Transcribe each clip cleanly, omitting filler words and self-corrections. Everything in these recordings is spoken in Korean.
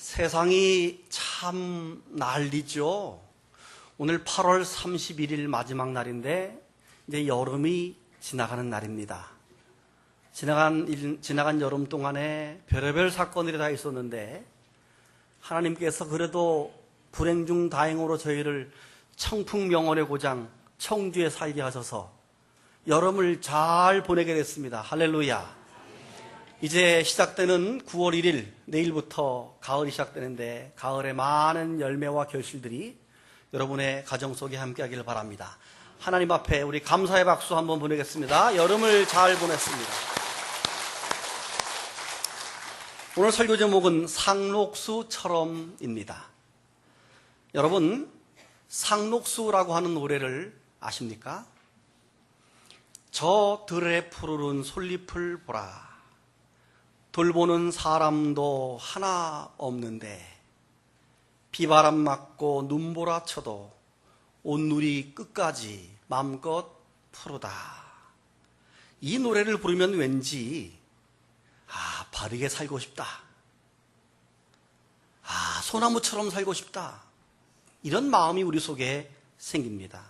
세상이 참 난리죠. 오늘 8월 31일 마지막 날인데 이제 여름이 지나가는 날입니다. 지나간 여름 동안에 별의별 사건들이 다 있었는데 하나님께서 그래도 불행 중 다행으로 저희를 청풍명언의 고장 청주에 살게 하셔서 여름을 잘 보내게 됐습니다. 할렐루야. 이제 시작되는 9월 1일 내일부터 가을이 시작되는데 가을의 많은 열매와 결실들이 여러분의 가정 속에 함께하기를 바랍니다. 하나님 앞에 우리 감사의 박수 한번 보내겠습니다. 여름을 잘 보냈습니다. 오늘 설교 제목은 상록수처럼입니다. 여러분, 상록수라고 하는 노래를 아십니까? 저 들에 푸르른 솔잎을 보라. 돌보는 사람도 하나 없는데 비바람 맞고 눈보라 쳐도 온누리 끝까지 맘껏 푸르다. 이 노래를 부르면 왠지 바르게 살고 싶다. 소나무처럼 살고 싶다. 이런 마음이 우리 속에 생깁니다.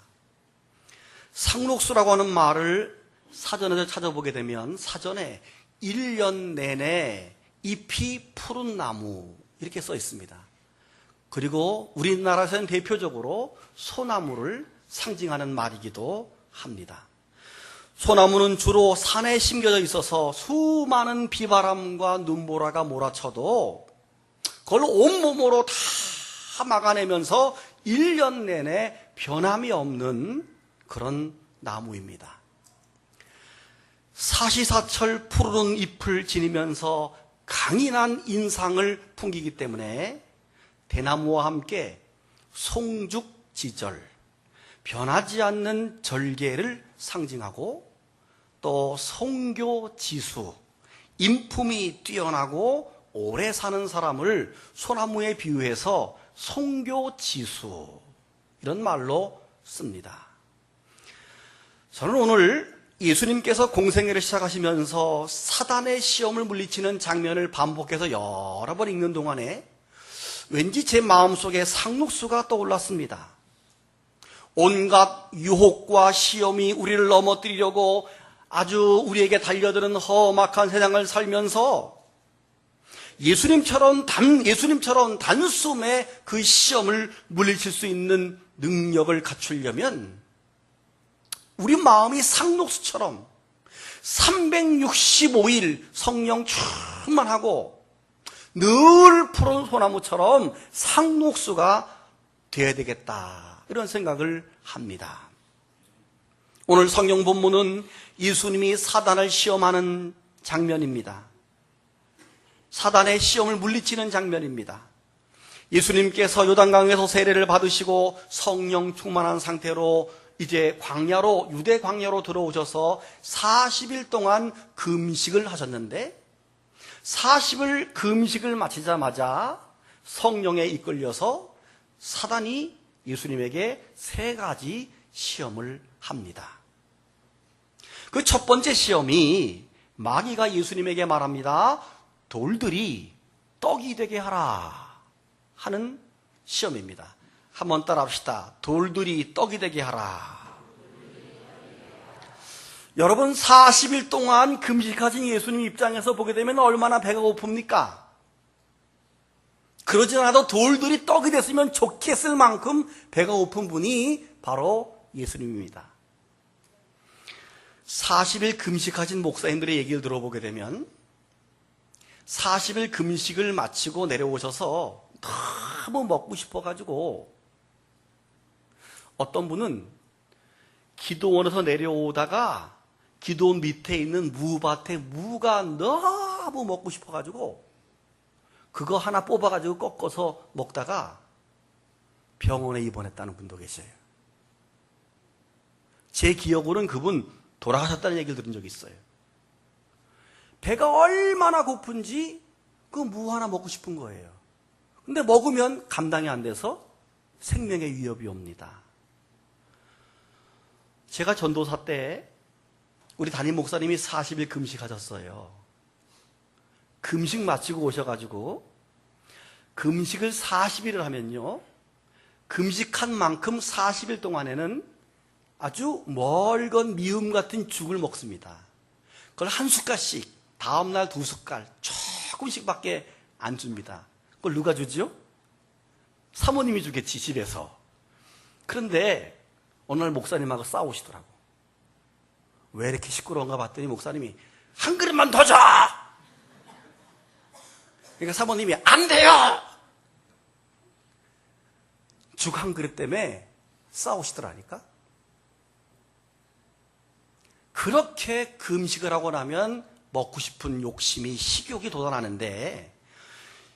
상록수라고 하는 말을 사전에서 찾아보게 되면 사전에 1년 내내 잎이 푸른 나무 이렇게 써 있습니다. 그리고 우리나라에서는 대표적으로 소나무를 상징하는 말이기도 합니다. 소나무는 주로 산에 심겨져 있어서 수많은 비바람과 눈보라가 몰아쳐도 그걸 온몸으로 다 막아내면서 1년 내내 변함이 없는 그런 나무입니다. 사시사철 푸르른 잎을 지니면서 강인한 인상을 풍기기 때문에 대나무와 함께 송죽지절, 변하지 않는 절개를 상징하고 또 송교지수, 인품이 뛰어나고 오래 사는 사람을 소나무에 비유해서 송교지수 이런 말로 씁니다. 저는 오늘 예수님께서 공생애를 시작하시면서 사단의 시험을 물리치는 장면을 반복해서 여러 번 읽는 동안에 왠지 제 마음속에 상록수가 떠올랐습니다. 온갖 유혹과 시험이 우리를 넘어뜨리려고 아주 우리에게 달려드는 험악한 세상을 살면서 예수님처럼 단숨에 그 시험을 물리칠 수 있는 능력을 갖추려면 우리 마음이 상록수처럼 365일 성령 충만하고 늘 푸른 소나무처럼 상록수가 되어야 되겠다 이런 생각을 합니다. 오늘 성경 본문은 예수님이 사단을 시험하는 장면입니다. 사단의 시험을 물리치는 장면입니다. 예수님께서 요단강에서 세례를 받으시고 성령 충만한 상태로 이제 유대 광야로 들어오셔서 40일 동안 금식을 하셨는데 40일 금식을 마치자마자 성령에 이끌려서 사단이 예수님에게 3가지 시험을 합니다. 그 첫 번째 시험이 마귀가 예수님에게 말합니다. 돌들이 떡이 되게 하라 하는 시험입니다. 한번 따라합시다. 돌들이 떡이 되게 하라. 여러분 40일 동안 금식하신 예수님 입장에서 보게 되면 얼마나 배가 고픕니까? 그러지 않아도 돌들이 떡이 됐으면 좋겠을 만큼 배가 고픈 분이 바로 예수님입니다. 40일 금식하신 목사님들의 얘기를 들어보게 되면 40일 금식을 마치고 내려오셔서 너무 먹고 싶어가지고 어떤 분은 기도원에서 내려오다가 기도원 밑에 있는 무밭에 무가 너무 먹고 싶어가지고 그거 하나 뽑아가지고 꺾어서 먹다가 병원에 입원했다는 분도 계셔요. 제 기억으로는 그분 돌아가셨다는 얘기를 들은 적이 있어요. 배가 얼마나 고픈지 그 무 하나 먹고 싶은 거예요. 근데 먹으면 감당이 안 돼서 생명의 위협이 옵니다. 제가 전도사 때 우리 담임 목사님이 40일 금식하셨어요. 금식 마치고 오셔가지고 금식을 40일을 하면요, 금식한 만큼 40일 동안에는 아주 멀건 미음 같은 죽을 먹습니다. 그걸 한 숟갈씩, 다음날 2숟갈, 조금씩밖에 안 줍니다. 그걸 누가 주지요? 사모님이 주겠지, 집에서. 그런데 어느 날 목사님하고 싸우시더라고. 왜 이렇게 시끄러운가 봤더니 목사님이 한 그릇만 더 줘! 그러니까 사모님이 안 돼요! 죽 한 그릇 때문에 싸우시더라니까. 그렇게 금식을 하고 나면 먹고 싶은 욕심이 식욕이 돋아나는데,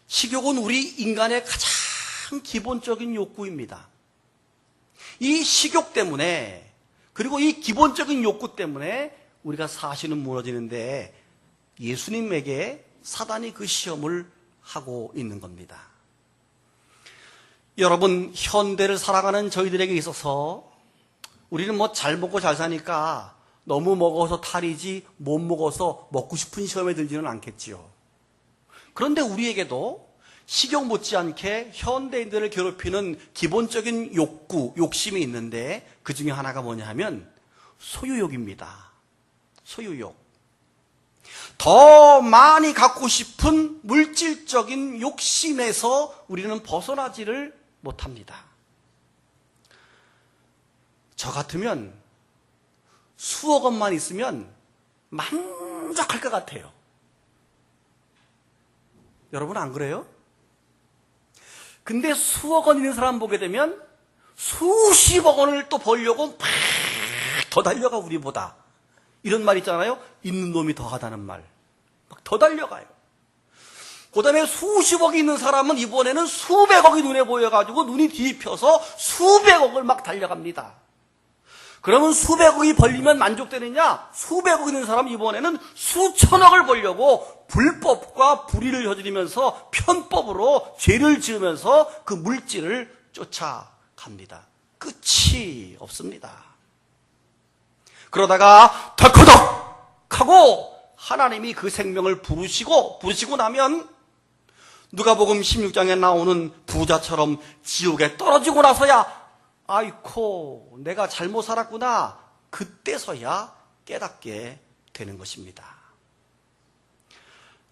식욕은 우리 인간의 가장 기본적인 욕구입니다. 이 식욕 때문에, 그리고 이 기본적인 욕구 때문에 우리가 사실은 무너지는데, 예수님에게 사단이 그 시험을 하고 있는 겁니다. 여러분, 현대를 살아가는 저희들에게 있어서 우리는 뭐 잘 먹고 잘 사니까 너무 먹어서 탈이지 못 먹어서 먹고 싶은 시험에 들지는 않겠지요. 그런데 우리에게도 식욕 못지않게 현대인들을 괴롭히는 기본적인 욕구, 욕심이 있는데 그 중에 하나가 뭐냐 하면 소유욕입니다. 소유욕. 더 많이 갖고 싶은 물질적인 욕심에서 우리는 벗어나지를 못합니다. 저 같으면 수억 원만 있으면 만족할 것 같아요. 여러분 안 그래요? 근데 수억 원 있는 사람 보게 되면 수십억 원을 또 벌려고 막 더 달려가, 우리보다. 이런 말 있잖아요. 있는 놈이 더하다는 말. 막 더 달려가요. 그 다음에 수십억이 있는 사람은 이번에는 수백억이 눈에 보여가지고 눈이 뒤집혀서 수백억을 막 달려갑니다. 그러면 수백억이 벌리면 만족되느냐? 수백억 있는 사람은 이번에는 수천억을 벌려고 불법과 불의를 저지르면서 편법으로 죄를 지으면서 그 물질을 쫓아갑니다. 끝이 없습니다. 그러다가 덜커덕 하고 하나님이 그 생명을 부르시고 나면 누가복음 16장에 나오는 부자처럼 지옥에 떨어지고 나서야 아이코, 내가 잘못 살았구나, 그때서야 깨닫게 되는 것입니다.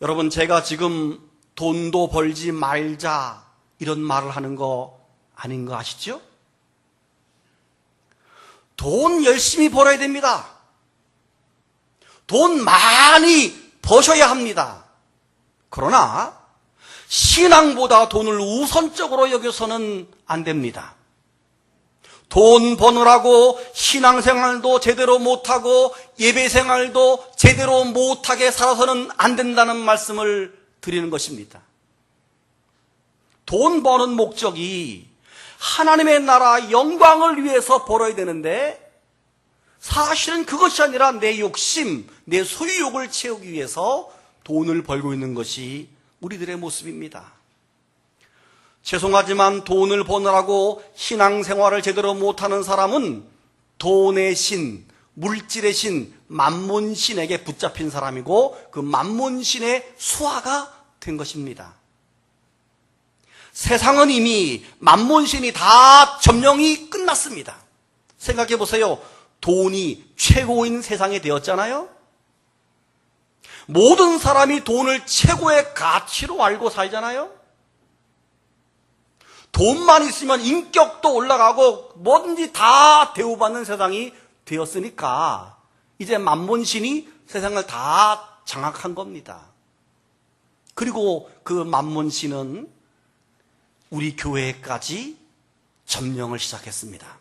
여러분, 제가 지금 돈도 벌지 말자 이런 말을 하는 거 아닌 거 아시죠? 돈 열심히 벌어야 됩니다. 돈 많이 버셔야 합니다. 그러나 신앙보다 돈을 우선적으로 여겨서는 안 됩니다. 돈 버느라고 신앙생활도 제대로 못하고 예배생활도 제대로 못하게 살아서는 안 된다는 말씀을 드리는 것입니다. 돈 버는 목적이 하나님의 나라 영광을 위해서 벌어야 되는데 사실은 그것이 아니라 내 욕심, 내 소유욕을 채우기 위해서 돈을 벌고 있는 것이 우리들의 모습입니다. 죄송하지만 돈을 버느라고 신앙생활을 제대로 못하는 사람은 돈의 신, 물질의 신, 만몬신에게 붙잡힌 사람이고 그 만몬신의 수하가 된 것입니다. 세상은 이미 만몬신이 다 점령이 끝났습니다. 생각해 보세요. 돈이 최고인 세상이 되었잖아요. 모든 사람이 돈을 최고의 가치로 알고 살잖아요. 돈만 있으면 인격도 올라가고 뭐든지 다 대우받는 세상이 되었으니까 이제 만몬신이 세상을 다 장악한 겁니다. 그리고 그 만몬신은 우리 교회까지 점령을 시작했습니다.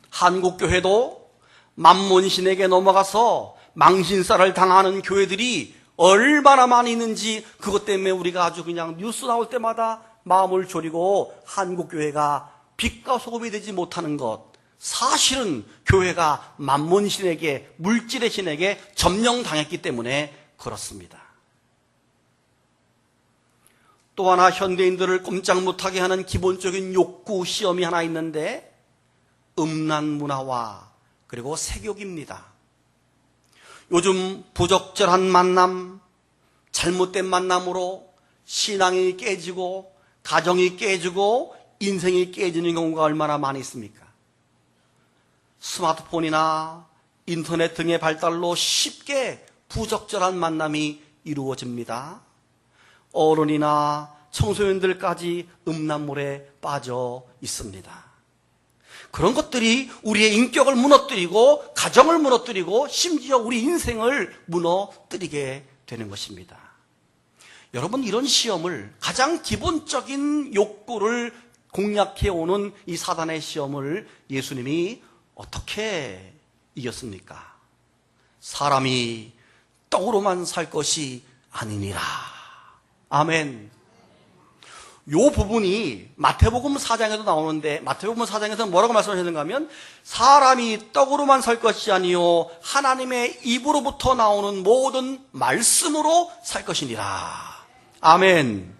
한국교회도 만몬신에게 넘어가서 망신살을 당하는 교회들이 얼마나 많이 있는지 그것 때문에 우리가 아주 그냥 뉴스 나올 때마다 마음을 졸이고 한국교회가 빛과 소금이 되지 못하는 것, 사실은 교회가 만몬신에게, 물질의 신에게 점령당했기 때문에 그렇습니다. 또 하나 현대인들을 꼼짝 못하게 하는 기본적인 욕구 시험이 하나 있는데 음란 문화와 그리고 색욕입니다. 요즘 부적절한 만남, 잘못된 만남으로 신앙이 깨지고 가정이 깨지고 인생이 깨지는 경우가 얼마나 많이 있습니까? 스마트폰이나 인터넷 등의 발달로 쉽게 부적절한 만남이 이루어집니다. 어른이나 청소년들까지 음란물에 빠져 있습니다. 그런 것들이 우리의 인격을 무너뜨리고 가정을 무너뜨리고 심지어 우리 인생을 무너뜨리게 되는 것입니다. 여러분, 이런 시험을, 가장 기본적인 욕구를 공략해오는 이 사단의 시험을 예수님이 어떻게 이겼습니까? 사람이 떡으로만 살 것이 아니니라. 아멘. 요 부분이 마태복음 4장에도 나오는데, 마태복음 4장에서 뭐라고 말씀하셨는가 하면, 사람이 떡으로만 살 것이 아니요 하나님의 입으로부터 나오는 모든 말씀으로 살 것이니라. 아멘.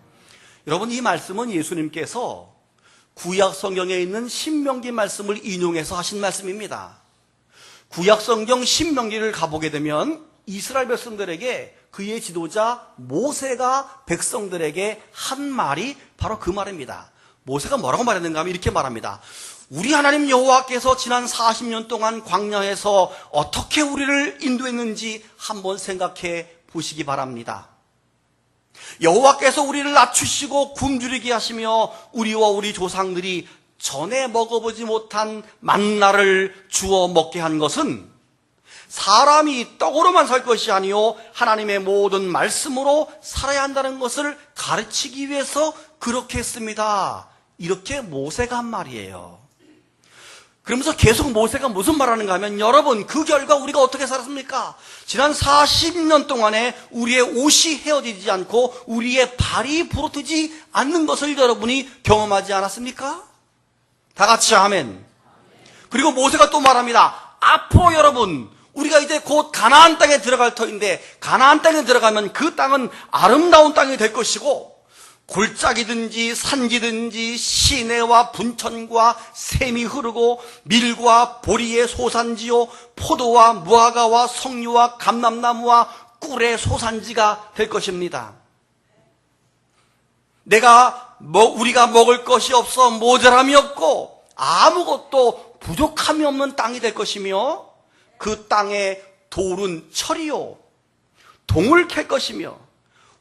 여러분, 이 말씀은 예수님께서 구약 성경에 있는 신명기 말씀을 인용해서 하신 말씀입니다. 구약 성경 신명기를 가보게 되면 이스라엘 백성들에게 그의 지도자 모세가 백성들에게 한 말이 바로 그 말입니다. 모세가 뭐라고 말했는가 하면 이렇게 말합니다. 우리 하나님 여호와께서 지난 40년 동안 광야에서 어떻게 우리를 인도했는지 한번 생각해 보시기 바랍니다. 여호와께서 우리를 낮추시고 굶주리게 하시며 우리와 우리 조상들이 전에 먹어보지 못한 만나를 주어 먹게 한 것은 사람이 떡으로만 살 것이 아니요 하나님의 모든 말씀으로 살아야 한다는 것을 가르치기 위해서 그렇게 했습니다. 이렇게 모세가 한 말이에요. 그러면서 계속 모세가 무슨 말하는가 하면, 여러분, 그 결과 우리가 어떻게 살았습니까? 지난 40년 동안에 우리의 옷이 헤어지지 않고 우리의 발이 부러뜨지 않는 것을 여러분이 경험하지 않았습니까? 다 같이 아멘. 그리고 모세가 또 말합니다. 앞으로 여러분, 우리가 이제 곧 가나안 땅에 들어갈 터인데, 가나안 땅에 들어가면 그 땅은 아름다운 땅이 될 것이고, 골짜기든지 산지든지 시내와 분천과 샘이 흐르고 밀과 보리의 소산지요 포도와 무화과와 석류와 감람나무와 꿀의 소산지가 될 것입니다. 우리가 먹을 것이 없어 모자람이 없고 아무것도 부족함이 없는 땅이 될 것이며, 그 땅의 돌은 철이요 동을 캘 것이며,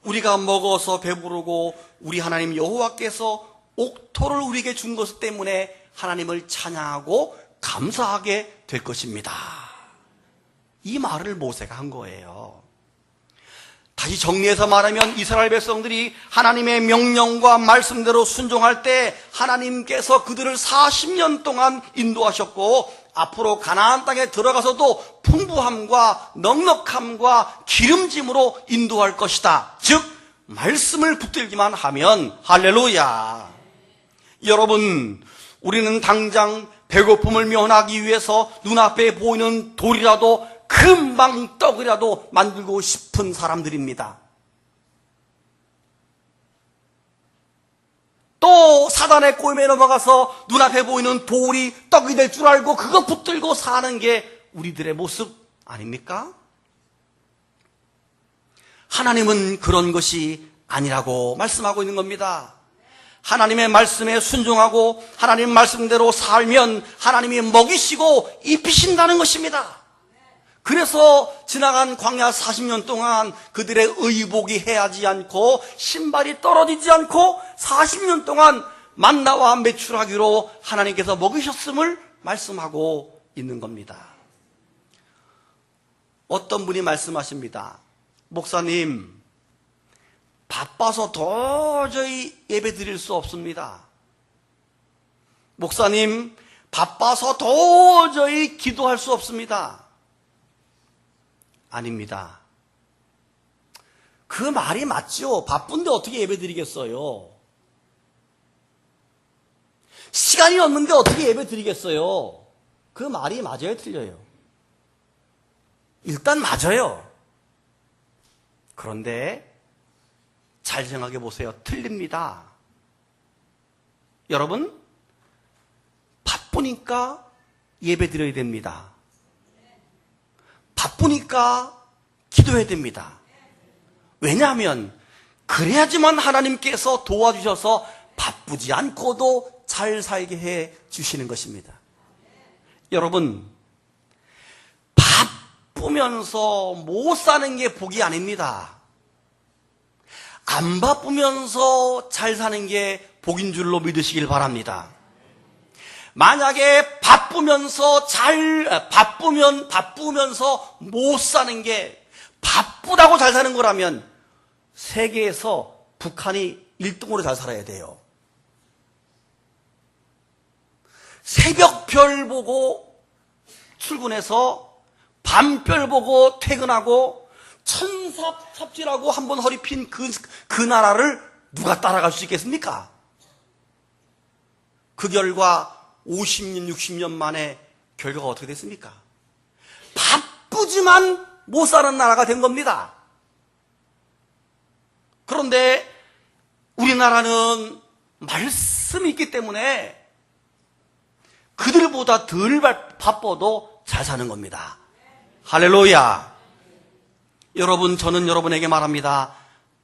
우리가 먹어서 배부르고 우리 하나님 여호와께서 옥토를 우리에게 준 것 때문에 하나님을 찬양하고 감사하게 될 것입니다. 이 말을 모세가 한 거예요. 다시 정리해서 말하면, 이스라엘 백성들이 하나님의 명령과 말씀대로 순종할 때 하나님께서 그들을 40년 동안 인도하셨고, 앞으로 가나안 땅에 들어가서도 풍부함과 넉넉함과 기름짐으로 인도할 것이다. 즉 말씀을 붙들기만 하면. 할렐루야. 여러분, 우리는 당장 배고픔을 면하기 위해서 눈앞에 보이는 돌이라도 금방 떡이라도 만들고 싶은 사람들입니다. 또 사단의 꼬임에 넘어가서 눈앞에 보이는 돌이 떡이 될 줄 알고 그거 붙들고 사는 게 우리들의 모습 아닙니까? 하나님은 그런 것이 아니라고 말씀하고 있는 겁니다. 하나님의 말씀에 순종하고 하나님 말씀대로 살면 하나님이 먹이시고 입히신다는 것입니다. 그래서 지나간 광야 40년 동안 그들의 의복이 해하지 않고 신발이 떨어지지 않고 40년 동안 만나와 매출하기로 하나님께서 먹이셨음을 말씀하고 있는 겁니다. 어떤 분이 말씀하십니다. 목사님, 바빠서 도저히 예배 드릴 수 없습니다. 목사님, 바빠서 도저히 기도할 수 없습니다. 아닙니다. 그 말이 맞죠. 바쁜데 어떻게 예배 드리겠어요? 시간이 없는데 어떻게 예배 드리겠어요? 그 말이 맞아요, 틀려요? 일단 맞아요. 그런데 잘 생각해 보세요. 틀립니다. 여러분, 바쁘니까 예배 드려야 됩니다. 바쁘니까 기도해야 됩니다. 왜냐하면 그래야지만 하나님께서 도와주셔서 바쁘지 않고도 잘 살게 해 주시는 것입니다. 여러분, 바쁘면서 못 사는 게 복이 아닙니다. 안 바쁘면서 잘 사는 게 복인 줄로 믿으시길 바랍니다. 만약에 바쁘면서 못 사는 게 바쁘다고 잘 사는 거라면 세계에서 북한이 1등으로 잘 살아야 돼요. 새벽별 보고 출근해서 밤별 보고 퇴근하고 천삽삽질하고 한번 허리 핀 그 나라를 누가 따라갈 수 있겠습니까? 그 결과 50년, 60년 만에 결과가 어떻게 됐습니까? 바쁘지만 못 사는 나라가 된 겁니다. 그런데 우리나라는 말씀이 있기 때문에 그들보다 덜 바빠도 잘 사는 겁니다. 할렐루야. 여러분, 저는 여러분에게 말합니다.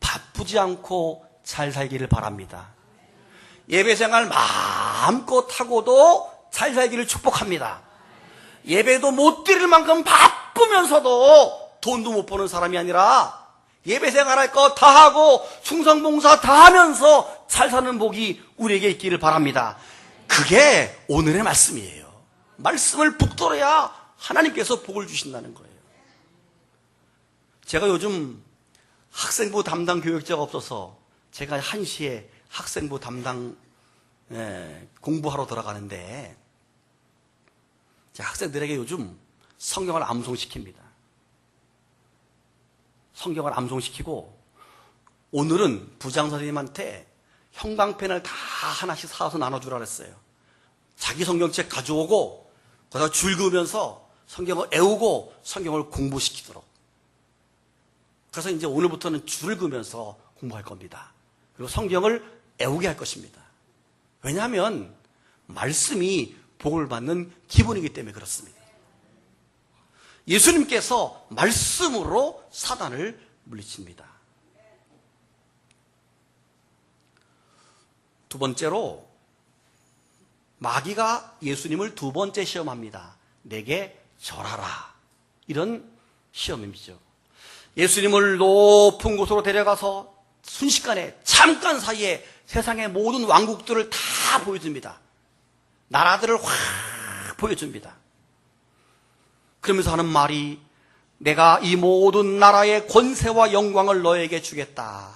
바쁘지 않고 잘 살기를 바랍니다. 예배생활 마음껏 하고도 잘 살기를 축복합니다. 예배도 못 드릴 만큼 바쁘면서도 돈도 못 버는 사람이 아니라 예배생활 할 거 다 하고 충성봉사 다 하면서 잘 사는 복이 우리에게 있기를 바랍니다. 그게 오늘의 말씀이에요. 말씀을 붙들어야 하나님께서 복을 주신다는 거예요. 제가 요즘 학생부 담당 교육자가 없어서 제가 1시에 학생부 담당 공부하러 들어가는데 학생들에게 요즘 성경을 암송시킵니다. 성경을 암송시키고 오늘은 부장선생님한테 형광펜을 다 하나씩 사서 나눠주라 그랬어요. 자기 성경책 가져오고 거기다 줄 그으면서 성경을 애우고 성경을 공부시키도록. 그래서 이제 오늘부터는 줄을 그으면서 공부할 겁니다. 그리고 성경을 애우게 할 것입니다. 왜냐하면 말씀이 복을 받는 기본이기 때문에 그렇습니다. 예수님께서 말씀으로 사단을 물리칩니다. 두 번째로 마귀가 예수님을 두 번째 시험합니다. 내게 절하라. 이런 시험이죠. 예수님을 높은 곳으로 데려가서 순식간에 잠깐 사이에 세상의 모든 왕국들을 다 보여줍니다. 나라들을 확 보여줍니다. 그러면서 하는 말이 내가 이 모든 나라의 권세와 영광을 너에게 주겠다.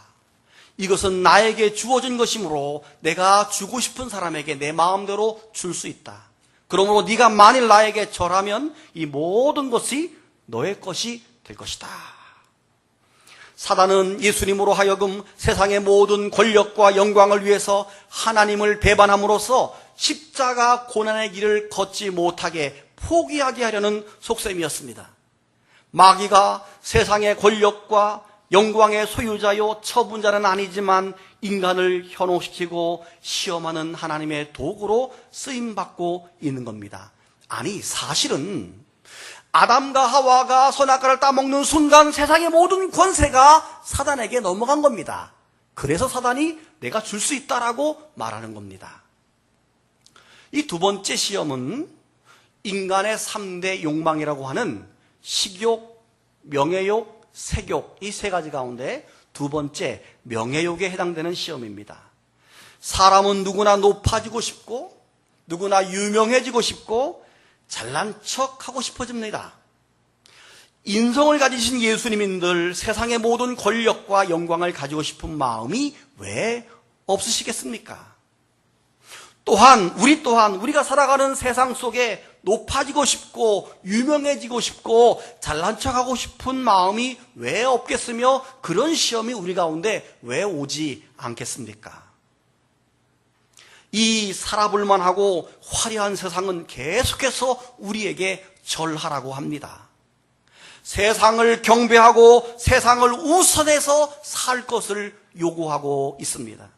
이것은 나에게 주어진 것이므로 내가 주고 싶은 사람에게 내 마음대로 줄 수 있다. 그러므로 네가 만일 나에게 절하면 이 모든 것이 너의 것이 될 것이다. 사단은 예수님으로 하여금 세상의 모든 권력과 영광을 위해서 하나님을 배반함으로써 십자가 고난의 길을 걷지 못하게 포기하게 하려는 속셈이었습니다. 마귀가 세상의 권력과 영광의 소유자요 처분자는 아니지만 인간을 현혹시키고 시험하는 하나님의 도구로 쓰임받고 있는 겁니다. 아니, 사실은 아담과 하와가 선악과를 따먹는 순간 세상의 모든 권세가 사단에게 넘어간 겁니다. 그래서 사단이 내가 줄 수 있다라고 말하는 겁니다. 이 두 번째 시험은 인간의 3대 욕망이라고 하는 식욕, 명예욕, 색욕, 이 세 가지 가운데 두 번째 명예욕에 해당되는 시험입니다. 사람은 누구나 높아지고 싶고 누구나 유명해지고 싶고 잘난 척하고 싶어집니다. 인성을 가지신 예수님인들 세상의 모든 권력과 영광을 가지고 싶은 마음이 왜 없으시겠습니까? 또한 우리가 살아가는 세상 속에 높아지고 싶고 유명해지고 싶고 잘난 척하고 싶은 마음이 왜 없겠으며 그런 시험이 우리 가운데 왜 오지 않겠습니까? 이 살아볼 만하고 화려한 세상은 계속해서 우리에게 절하라고 합니다. 세상을 경배하고 세상을 우선해서 살 것을 요구하고 있습니다.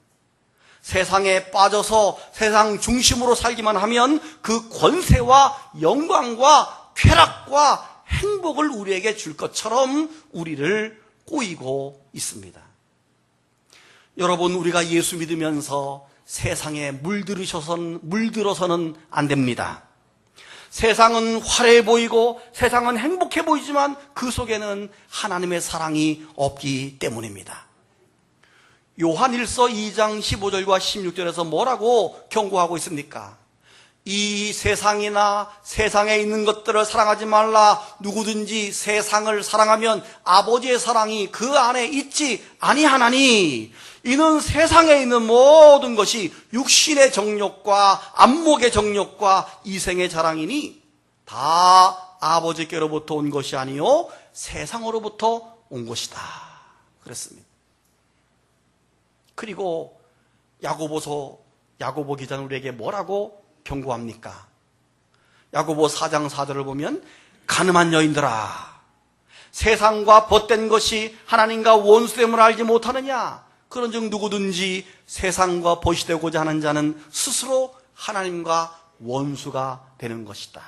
세상에 빠져서 세상 중심으로 살기만 하면 그 권세와 영광과 쾌락과 행복을 우리에게 줄 것처럼 우리를 꼬이고 있습니다. 여러분, 우리가 예수 믿으면서 세상에 물들어서는 안 됩니다. 세상은 화려해 보이고 세상은 행복해 보이지만 그 속에는 하나님의 사랑이 없기 때문입니다. 요한일서 2장 15절과 16절에서 뭐라고 경고하고 있습니까? 이 세상이나 세상에 있는 것들을 사랑하지 말라. 누구든지 세상을 사랑하면 아버지의 사랑이 그 안에 있지 아니하나니, 이는 세상에 있는 모든 것이 육신의 정욕과 안목의 정욕과 이생의 자랑이니 다 아버지께로부터 온 것이 아니요 세상으로부터 온 것이다 그랬습니다. 그리고 야고보 기자는 우리에게 뭐라고 경고합니까? 야고보 4장 4절을 보면, 가늠한 여인들아, 세상과 벗된 것이 하나님과 원수됨을 알지 못하느냐? 그런즉 누구든지 세상과 벗이 되고자 하는 자는 스스로 하나님과 원수가 되는 것이다.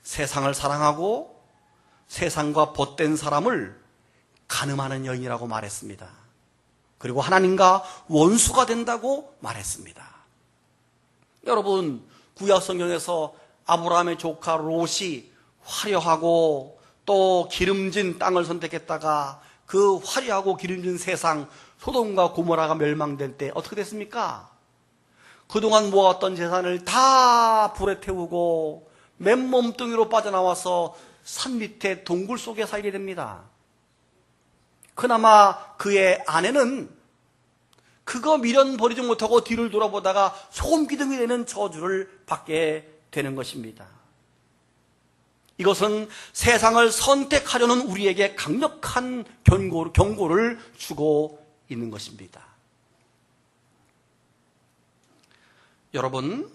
세상을 사랑하고 세상과 벗된 사람을 간음하는 여인이라고 말했습니다. 그리고 하나님과 원수가 된다고 말했습니다. 여러분, 구약 성경에서 아브라함의 조카 롯이 화려하고 또 기름진 땅을 선택했다가 그 화려하고 기름진 세상 소돔과 고모라가 멸망될 때 어떻게 됐습니까? 그동안 모았던 재산을 다 불에 태우고 맨몸뚱이로 빠져나와서 산 밑에 동굴 속에 살게 됩니다. 그나마 그의 아내는 그거 미련 버리지 못하고 뒤를 돌아보다가 소금기둥이 되는 저주를 받게 되는 것입니다. 이것은 세상을 선택하려는 우리에게 강력한 경고를 주고 있는 것입니다. 여러분,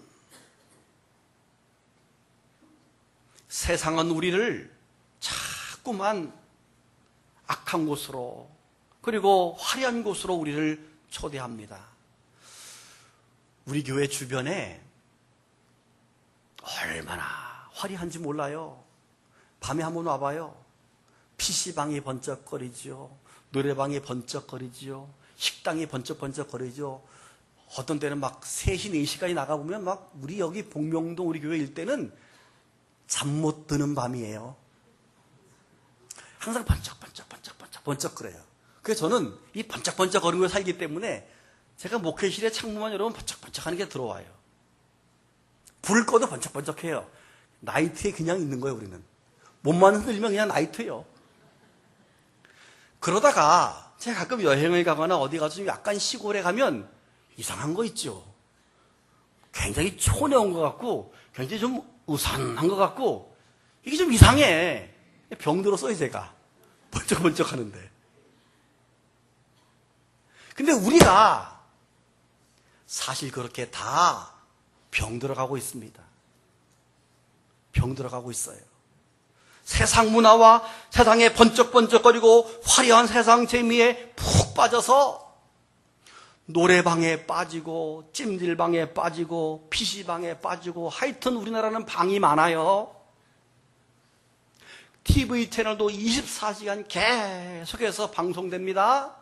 세상은 우리를 자꾸만 악한 곳으로, 그리고 화려한 곳으로 우리를 초대합니다. 우리 교회 주변에 얼마나 화려한지 몰라요. 밤에 한번 와봐요. PC방이 번쩍거리죠. 노래방이 번쩍거리죠. 식당이 번쩍번쩍거리죠. 어떤 때는 막 3시, 4시까지 나가보면 막 우리 여기 복명동 우리 교회 일대는 잠 못 드는 밤이에요. 항상 번쩍거려요. 그래서 저는 이 번쩍번쩍거리는 걸 살기 때문에 제가 목회실에 창문만 열어보면 번쩍번쩍하는 게 들어와요. 불을 꺼도 번쩍번쩍해요. 나이트에 그냥 있는 거예요, 우리는. 몸만 흔들면 그냥 나이트예요. 그러다가 제가 가끔 여행을 가거나 어디 가서 좀 약간 시골에 가면 이상한 거 있죠. 굉장히 촌해온 것 같고 굉장히 좀 우산한 것 같고 이게 좀 이상해. 병들었어요, 제가. 번쩍번쩍 하는데. 근데 우리가 사실 그렇게 다 병들어가고 있습니다. 병들어가고 있어요. 세상 문화와 세상에 번쩍번쩍거리고 화려한 세상 재미에 푹 빠져서 노래방에 빠지고 찜질방에 빠지고 PC방에 빠지고 하여튼 우리나라는 방이 많아요. TV 채널도 24시간 계속해서 방송됩니다.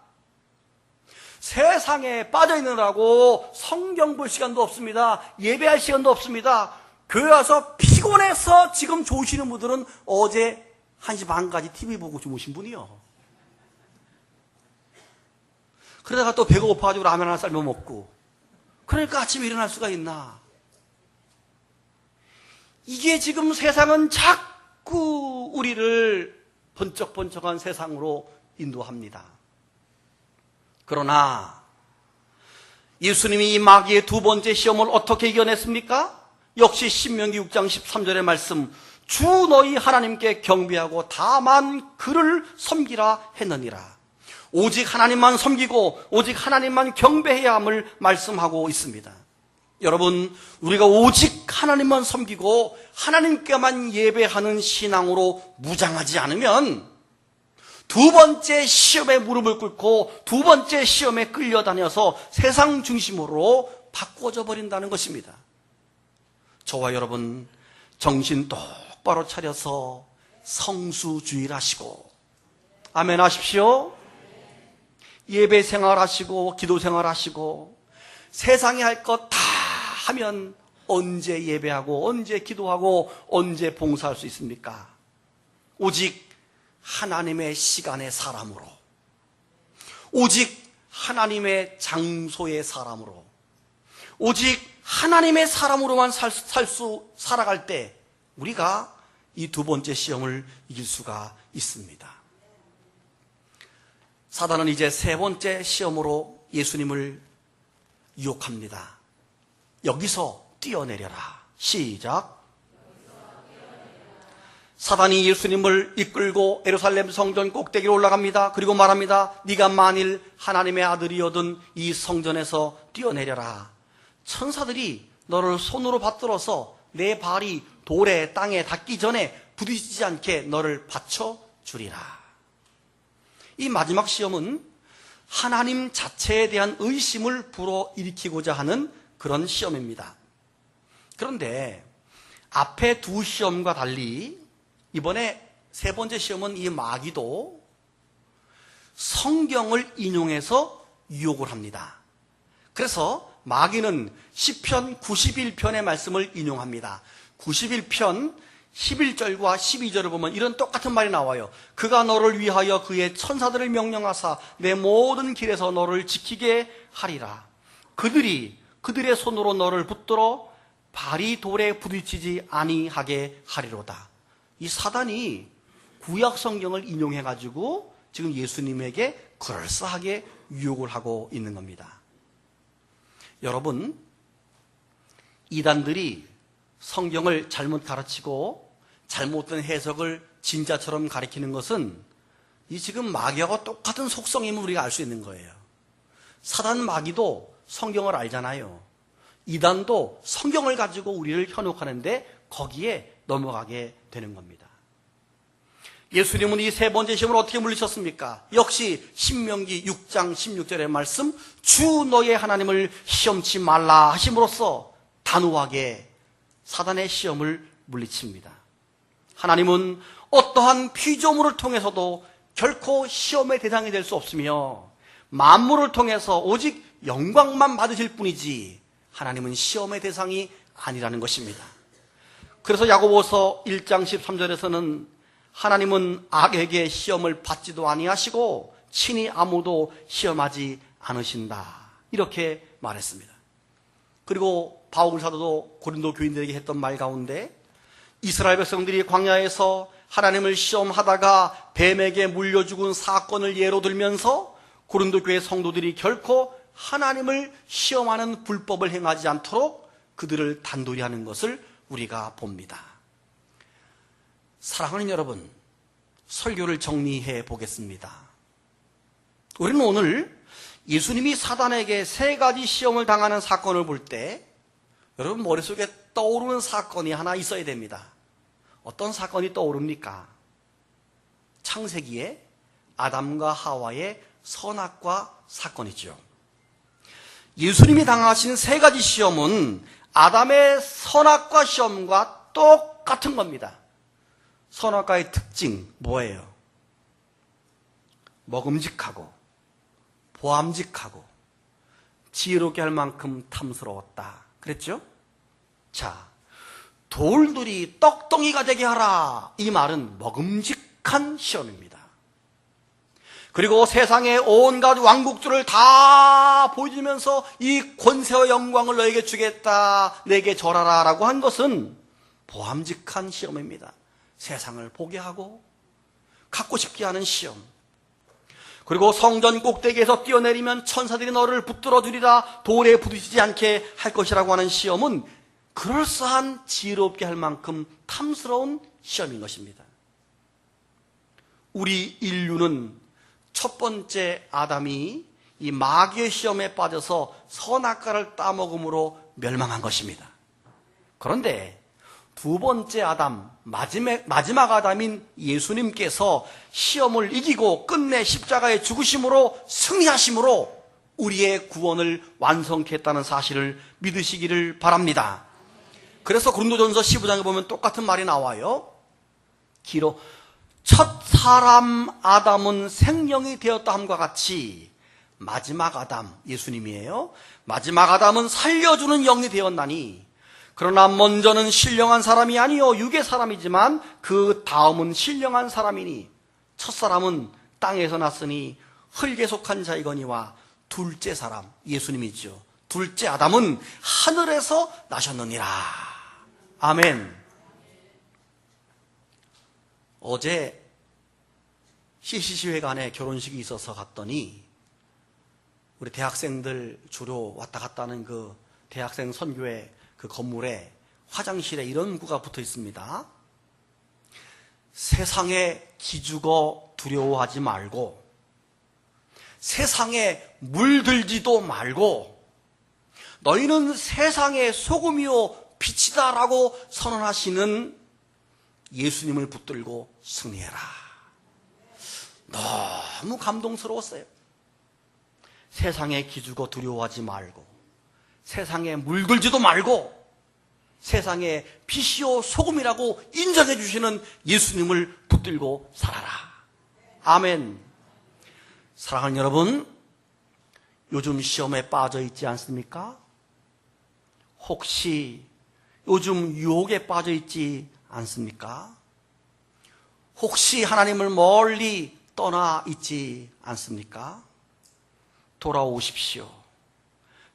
세상에 빠져있느라고 성경 볼 시간도 없습니다. 예배할 시간도 없습니다. 교회 와서 피곤해서 지금 좋으시는 분들은 어제 1시 반까지 TV 보고 주무신 분이요. 그러다가 또 배가 고파가지고 라면 하나 삶아 먹고, 그러니까 아침에 일어날 수가 있나. 이게 지금 세상은 자꾸 우리를 번쩍번쩍한 세상으로 인도합니다. 그러나 예수님이 이 마귀의 두 번째 시험을 어떻게 이겨냈습니까? 역시 신명기 6장 13절의 말씀, 주 너희 하나님께 경배하고 다만 그를 섬기라 했느니라. 오직 하나님만 섬기고 오직 하나님만 경배해야 함을 말씀하고 있습니다. 여러분, 우리가 오직 하나님만 섬기고 하나님께만 예배하는 신앙으로 무장하지 않으면 두 번째 시험에 무릎을 꿇고 두 번째 시험에 끌려다녀서 세상 중심으로 바꿔져 버린다는 것입니다. 저와 여러분, 정신 똑바로 차려서 성수주의를 하시고 아멘 하십시오. 예배 생활하시고 기도 생활하시고 세상에 할 것 다 하면 언제 예배하고 언제 기도하고 언제 봉사할 수 있습니까? 오직 하나님의 시간의 사람으로, 오직 하나님의 장소의 사람으로, 오직 하나님의 사람으로만 살아갈 때 우리가 이 두 번째 시험을 이길 수가 있습니다. 사단은 이제 세 번째 시험으로 예수님을 유혹합니다. 여기서 뛰어내려라. 시작. 사단이 예수님을 이끌고 예루살렘 성전 꼭대기로 올라갑니다. 그리고 말합니다. 네가 만일 하나님의 아들이거든 이 성전에서 뛰어내려라. 천사들이 너를 손으로 받들어서 내 발이 돌에 땅에 닿기 전에 부딪히지 않게 너를 받쳐주리라. 이 마지막 시험은 하나님 자체에 대한 의심을 불어일으키고자 하는 그런 시험입니다. 그런데 앞에 두 시험과 달리 이번에 세 번째 시험은 이 마귀도 성경을 인용해서 유혹을 합니다. 그래서 마귀는 시편 91편의 말씀을 인용합니다. 91편 11절과 12절을 보면 이런 똑같은 말이 나와요. 그가 너를 위하여 그의 천사들을 명령하사 내 모든 길에서 너를 지키게 하리라. 그들의 손으로 너를 붙들어 발이 돌에 부딪히지 아니하게 하리로다. 이 사단이 구약 성경을 인용해가지고 지금 예수님에게 그럴싸하게 유혹을 하고 있는 겁니다. 여러분, 이단들이 성경을 잘못 가르치고 잘못된 해석을 진짜처럼 가르치는 것은 이 지금 마귀하고 똑같은 속성임을 우리가 알 수 있는 거예요. 사단 마귀도 성경을 알잖아요. 이단도 성경을 가지고 우리를 현혹하는데 거기에 넘어가게 되는 겁니다. 예수님은 이 세 번째 시험을 어떻게 물리셨습니까? 역시 신명기 6장 16절의 말씀, 주 너의 하나님을 시험치 말라 하심으로써 단호하게 사단의 시험을 물리칩니다. 하나님은 어떠한 피조물을 통해서도 결코 시험의 대상이 될 수 없으며 만물을 통해서 오직 영광만 받으실 뿐이지 하나님은 시험의 대상이 아니라는 것입니다. 그래서 야고보서 1장 13절에서는 하나님은 악에게 시험을 받지도 아니하시고 친히 아무도 시험하지 않으신다, 이렇게 말했습니다. 그리고 바울 사도도 고린도 교인들에게 했던 말 가운데 이스라엘 백성들이 광야에서 하나님을 시험하다가 뱀에게 물려 죽은 사건을 예로 들면서 고린도 교회 성도들이 결코 하나님을 시험하는 불법을 행하지 않도록 그들을 단도리 하는 것을 우리가 봅니다. 사랑하는 여러분, 설교를 정리해 보겠습니다. 우리는 오늘 예수님이 사단에게 세 가지 시험을 당하는 사건을 볼 때 여러분 머릿속에 떠오르는 사건이 하나 있어야 됩니다. 어떤 사건이 떠오릅니까? 창세기에 아담과 하와의 선악과 사건이죠. 예수님이 당하신 세 가지 시험은 아담의 선악과 시험과 똑같은 겁니다. 선악과의 특징 뭐예요? 먹음직하고 보암직하고 지혜롭게 할 만큼 탐스러웠다 그랬죠? 자, 돌들이 떡덩이가 되게 하라, 이 말은 먹음직한 시험입니다. 그리고 세상의 온갖 왕국들을 다 보여주면서 이 권세와 영광을 너에게 주겠다, 내게 절하라 라고 한 것은 보암직한 시험입니다. 세상을 보게 하고 갖고 싶게 하는 시험. 그리고 성전 꼭대기에서 뛰어내리면 천사들이 너를 붙들어 주리라, 돌에 부딪히지 않게 할 것이라고 하는 시험은 그럴싸한 지혜롭게 할 만큼 탐스러운 시험인 것입니다. 우리 인류는 첫 번째 아담이 이 마귀의 시험에 빠져서 선악과를 따먹음으로 멸망한 것입니다. 그런데 두 번째 아담, 마지막 아담인 예수님께서 시험을 이기고 끝내 십자가에 죽으심으로 승리하심으로 우리의 구원을 완성케 했다는 사실을 믿으시기를 바랍니다. 그래서 고린도전서 15장에 보면 똑같은 말이 나와요. 기록 첫 사람 아담은 생명이 되었다 함과 같이 마지막 아담, 예수님이에요. 마지막 아담은 살려주는 영이 되었나니, 그러나 먼저는 신령한 사람이 아니요 육의 사람이지만 그 다음은 신령한 사람이니, 첫사람은 땅에서 났으니 흙에 속한 자이거니와 둘째 사람, 예수님이죠. 둘째 아담은 하늘에서 나셨느니라. 아멘. 어제 CCC회관에 결혼식이 있어서 갔더니 우리 대학생들 주로 왔다 갔다 하는 그 대학생 선교회 그 건물에 화장실에 이런 문구가 붙어 있습니다. 세상에 기죽어 두려워하지 말고, 세상에 물들지도 말고, 너희는 세상의 소금이요 빛이다라고 선언하시는 예수님을 붙들고 승리해라. 너무 감동스러웠어요. 세상에 기죽어 두려워하지 말고, 세상에 물들지도 말고, 세상에 빛이요 소금이라고 인정해 주시는 예수님을 붙들고 살아라. 아멘. 사랑하는 여러분, 요즘 시험에 빠져 있지 않습니까? 혹시 요즘 유혹에 빠져 있지 않습니까? 혹시 하나님을 멀리 떠나 있지 않습니까? 돌아오십시오.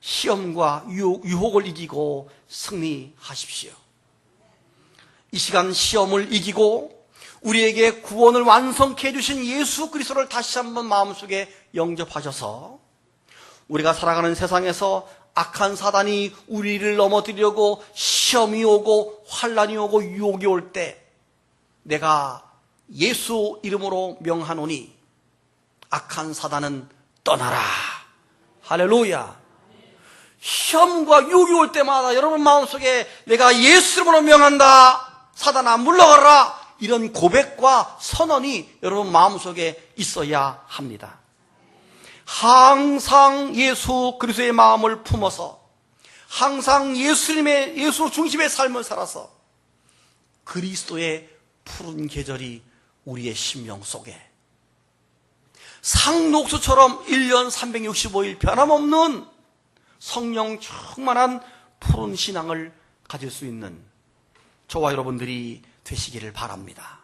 시험과 유혹을 이기고 승리하십시오. 이 시간 시험을 이기고 우리에게 구원을 완성케 해주신 예수 그리스도를 다시 한번 마음속에 영접하셔서 우리가 살아가는 세상에서 악한 사단이 우리를 넘어뜨리려고 시험이 오고 환난이 오고 유혹이 올 때 내가 예수 이름으로 명하노니 악한 사단은 떠나라. 할렐루야. 시험과 유혹이 올 때마다 여러분 마음속에 내가 예수 이름으로 명한다, 사단아 물러가라, 이런 고백과 선언이 여러분 마음속에 있어야 합니다. 항상 예수 그리스도의 마음을 품어서 항상 예수 중심의 삶을 살아서 그리스도의 푸른 계절이 우리의 심령 속에 상록수처럼 1년 365일 변함없는 성령 충만한 푸른 신앙을 가질 수 있는 저와 여러분들이 되시기를 바랍니다.